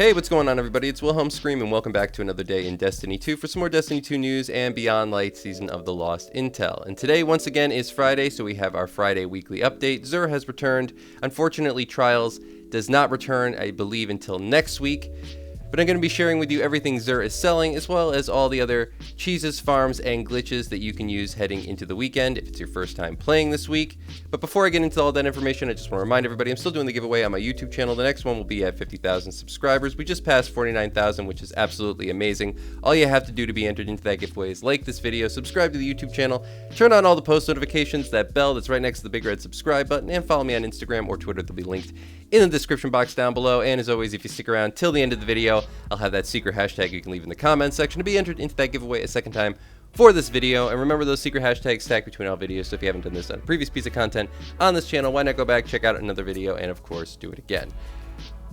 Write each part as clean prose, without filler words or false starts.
Hey, what's going on, everybody? It's Wilhelm Scream, and welcome back to another day in Destiny 2 for some more Destiny 2 news and Beyond Light Season of the Lost Intel. And today, once again, is Friday, so we have our Friday weekly update. XUR has returned. Unfortunately, Trials does not return, I believe, until next week. But I'm going to be sharing with you everything XUR is selling, as well as all the other cheeses, farms, and glitches that you can use heading into the weekend if it's your first time playing this week. But before I get into all that information, I just want to remind everybody I'm still doing the giveaway on my YouTube channel. The next one will be at 50,000 subscribers. We just passed 49,000, which is absolutely amazing. All you have to do to be entered into that giveaway is like this video, subscribe to the YouTube channel, turn on all the post notifications, that bell that's right next to the big red subscribe button, and follow me on Instagram or Twitter. They'll be linked in the description box down below. And as always, if you stick around till the end of the video, I'll have that secret hashtag you can leave in the comments section to be entered into that giveaway a second time for this video. And remember, those secret hashtags stack between all videos, so if you haven't done this on a previous piece of content on this channel, why not go back, check out another video, and of course do it again.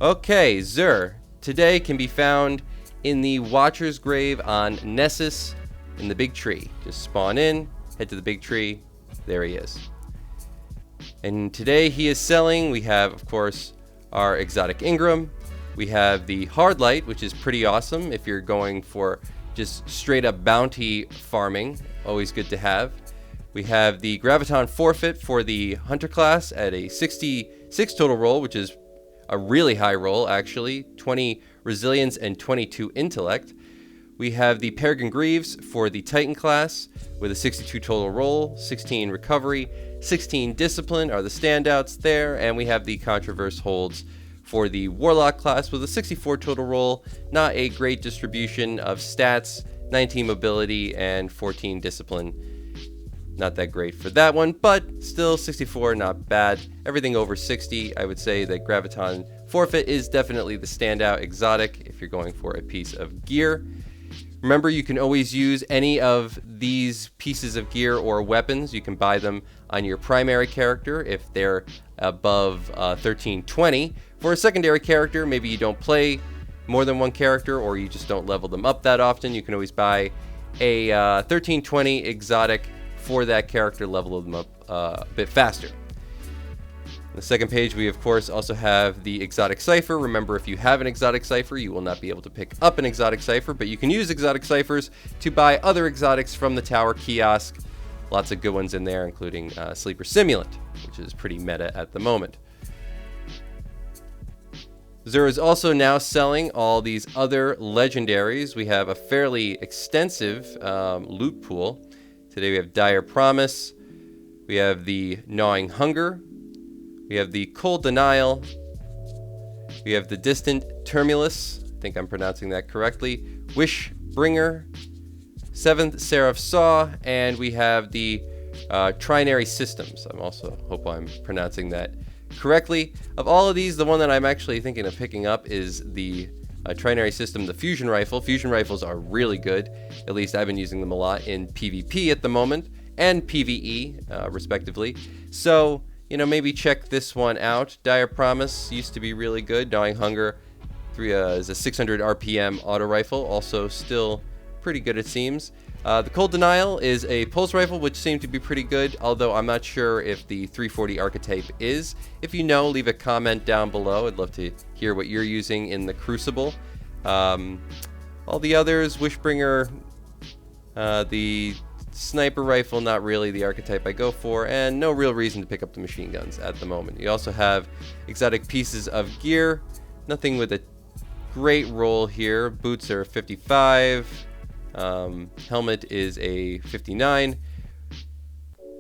Okay, XUR today can be found in the Watcher's Grave on Nessus in the big tree. Just spawn in, head to the big tree, there he is. And today he is selling, we have, of course, our exotic Ingram. We have the Hard Light, which is pretty awesome if you're going for just straight up bounty farming. Always good to have. We have the Graviton Forfeit for the Hunter class at a 66 total roll, which is a really high roll, actually. 20 Resilience and 22 Intellect. We have the Peregrine Greaves for the Titan class with a 62 total roll, 16 Recovery, 16 Discipline are the standouts there, and we have the Controverse Holds for the Warlock class with a 64 total roll. Not a great distribution of stats, 19 Mobility and 14 Discipline. Not that great for that one, but still 64, not bad. Everything over 60, I would say that Graviton Forfeit is definitely the standout exotic if you're going for a piece of gear. Remember, you can always use any of these pieces of gear or weapons. You can buy them on your primary character if they're above 1320. For a secondary character, maybe you don't play more than one character or you just don't level them up that often, you can always buy a 1320 exotic for that character, level them up a bit faster. On the second page, we of course also have the exotic Cipher. Remember, if you have an exotic Cipher, you will not be able to pick up an exotic Cipher, but you can use exotic Ciphers to buy other exotics from the tower kiosk. Lots of good ones in there, including Sleeper Simulant, which is pretty meta at the moment. XUR is also now selling all these other legendaries. We have a fairly extensive loot pool. Today we have Dire Promise, we have the Gnawing Hunger, we have the Cold Denial, we have the Distant Tumulus, I think I'm pronouncing that correctly, Wishbringer, Seventh Seraph Saw, and we have the Trinary Systems. I also hope I'm pronouncing that correctly. Of all of these, the one that I'm actually thinking of picking up is the Trinary System, the Fusion Rifle. Fusion Rifles are really good. At least I've been using them a lot in PvP at the moment, and PvE, respectively. So, you know, maybe check this one out. Dire Promise used to be really good. Gnawing Hunger is a 600 RPM auto rifle, also still pretty good it seems. The Cold Denial is a pulse rifle, which seemed to be pretty good, although I'm not sure if the 340 archetype is. If you know, leave a comment down below. I'd love to hear what you're using in the Crucible. All the others, Wishbringer, the sniper rifle, not really the archetype I go for, and no real reason to pick up the machine guns at the moment. You also have exotic pieces of gear, nothing with a great roll here. Boots are 55. Helmet is a 59.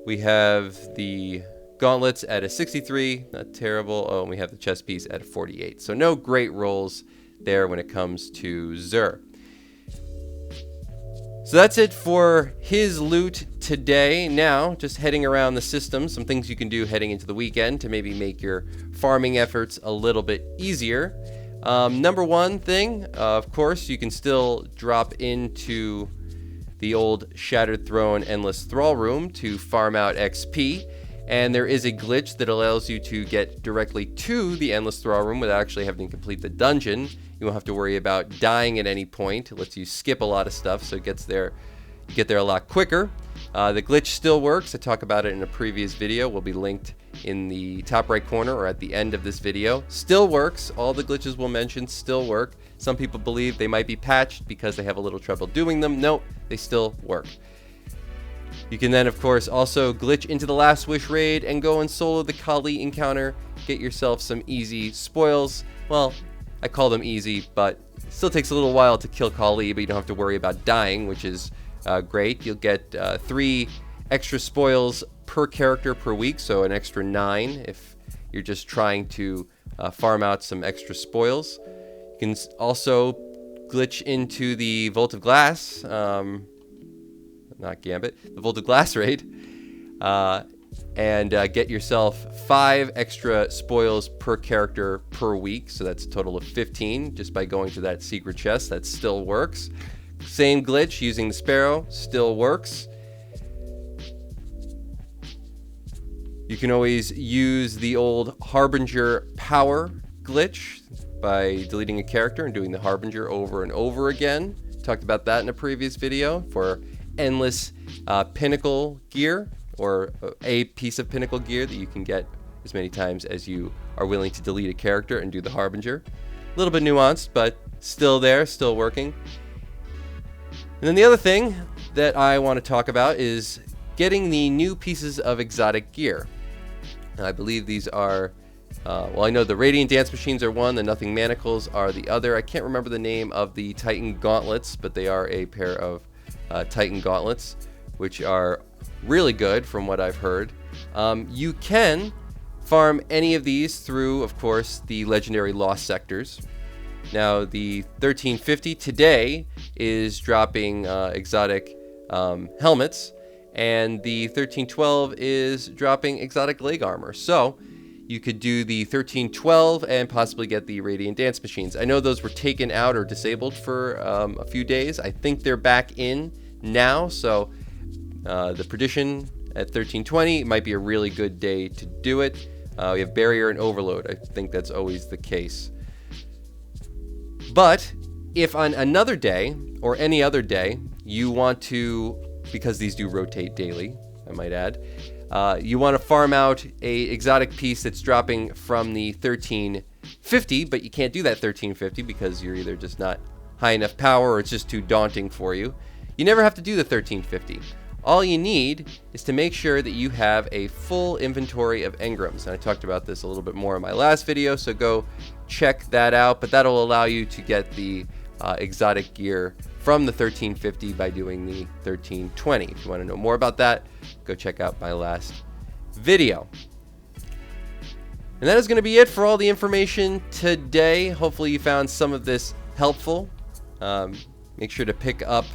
We have the gauntlets at a 63, not terrible. Oh, and we have the chest piece at a 48. So no great rolls there when it comes to XUR. So that's it for his loot today. Now, just heading around the system, some things you can do heading into the weekend to maybe make your farming efforts a little bit easier. Number one thing, of course, you can still drop into the old Shattered Throne Endless Thrall Room to farm out XP, and there is a glitch that allows you to get directly to the Endless Thrall Room without actually having to complete the dungeon. You won't have to worry about dying at any point. It lets you skip a lot of stuff, so it gets there, you get there a lot quicker. The glitch still works. I talk about it in a previous video. Will be linked in the top right corner or at the end of this video. Still works. All the glitches we'll mention still work. Some people believe they might be patched because they have a little trouble doing them. No, they still work. You can then, of course, also glitch into the Last Wish raid and go and solo the Kali encounter. Get yourself some easy spoils. Well, I call them easy, but it still takes a little while to kill Kali, but you don't have to worry about dying, which is great. You'll get 3 extra spoils per character per week, so an extra 9 if you're just trying to farm out some extra spoils. You can also glitch into the Vault of Glass, not Gambit, the Vault of Glass raid, and get yourself 5 extra spoils per character per week, so that's a total of 15 just by going to that secret chest. That still works. Same glitch using the Sparrow, still works. You can always use the old Harbinger power glitch by deleting a character and doing the Harbinger over and over again. Talked about that in a previous video for endless pinnacle gear, or a piece of pinnacle gear that you can get as many times as you are willing to delete a character and do the Harbinger. A little bit nuanced, but still there, still working. And then the other thing that I want to talk about is getting the new pieces of exotic gear. I believe these are, well, I know the Radiant Dance Machines are one, the Nothing Manacles are the other. I can't remember the name of the Titan Gauntlets, but they are a pair of Titan Gauntlets, which are really good from what I've heard. You can farm any of these through, of course, the legendary Lost Sectors. Now, the 1350 today is dropping exotic helmets, and the 1312 is dropping exotic leg armor. So you could do the 1312 and possibly get the Radiant Dance Machines. I know those were taken out or disabled for a few days. I think they're back in now, so the Perdition at 1320 might be a really good day to do it. We have Barrier and Overload. I think that's always the case. But if on another day or any other day you want to, because these do rotate daily, I might add, you want to farm out a exotic piece that's dropping from the 1350, but you can't do that 1350 because you're either just not high enough power or it's just too daunting for you. You never have to do the 1350. All you need is to make sure that you have a full inventory of engrams. And I talked about this a little bit more in my last video, so go check that out. But that'll allow you to get the exotic gear from the 1350 by doing the 1320. If you want to know more about that, go check out my last video. And that is going to be it for all the information today. Hopefully you found some of this helpful. Make sure to pick up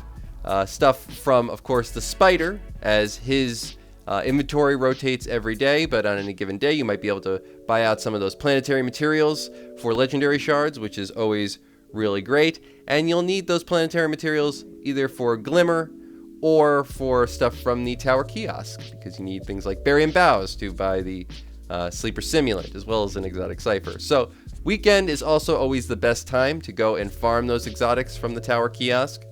stuff from, of course, the Spider, as his inventory rotates every day, but on any given day you might be able to buy out some of those planetary materials for legendary shards, which is always really great. And you'll need those planetary materials either for Glimmer or for stuff from the Tower Kiosk, because you need things like Berry and Boughs to buy the Sleeper Simulant, as well as an exotic Cipher. So weekend is also always the best time to go and farm those exotics from the Tower Kiosk.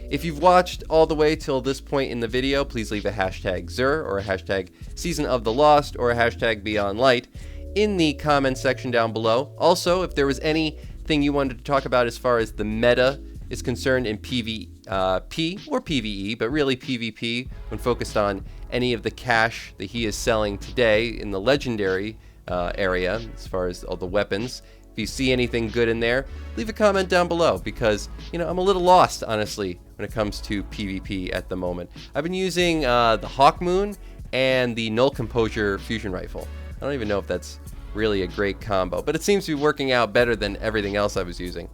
If you've watched all the way till this point in the video, please leave a hashtag XUR or a hashtag Season of the Lost or a hashtag Beyond Light in the comment section down below. Also, if there was anything you wanted to talk about as far as the meta is concerned in PvP or PvE, but really PvP when focused on any of the cash that he is selling today in the legendary area as far as all the weapons. If you see anything good in there, leave a comment down below, because, you know, I'm a little lost, honestly, when it comes to PvP at the moment. I've been using the Hawkmoon and the Null Composure Fusion Rifle. I don't even know if that's really a great combo, but it seems to be working out better than everything else I was using.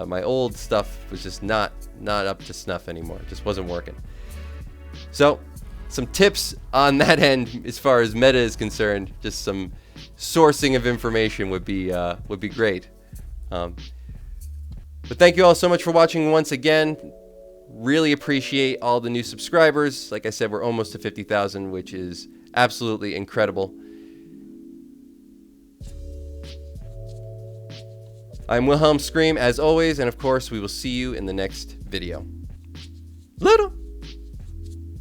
My old stuff was just not up to snuff anymore. It just wasn't working. So, some tips on that end as far as meta is concerned, just some sourcing of information would be great. But thank you all so much for watching once again. Really appreciate all the new subscribers. Like I said, we're almost to 50,000, which is absolutely incredible. I'm Wilhelm Scream, as always, and of course, we will see you in the next video. Later!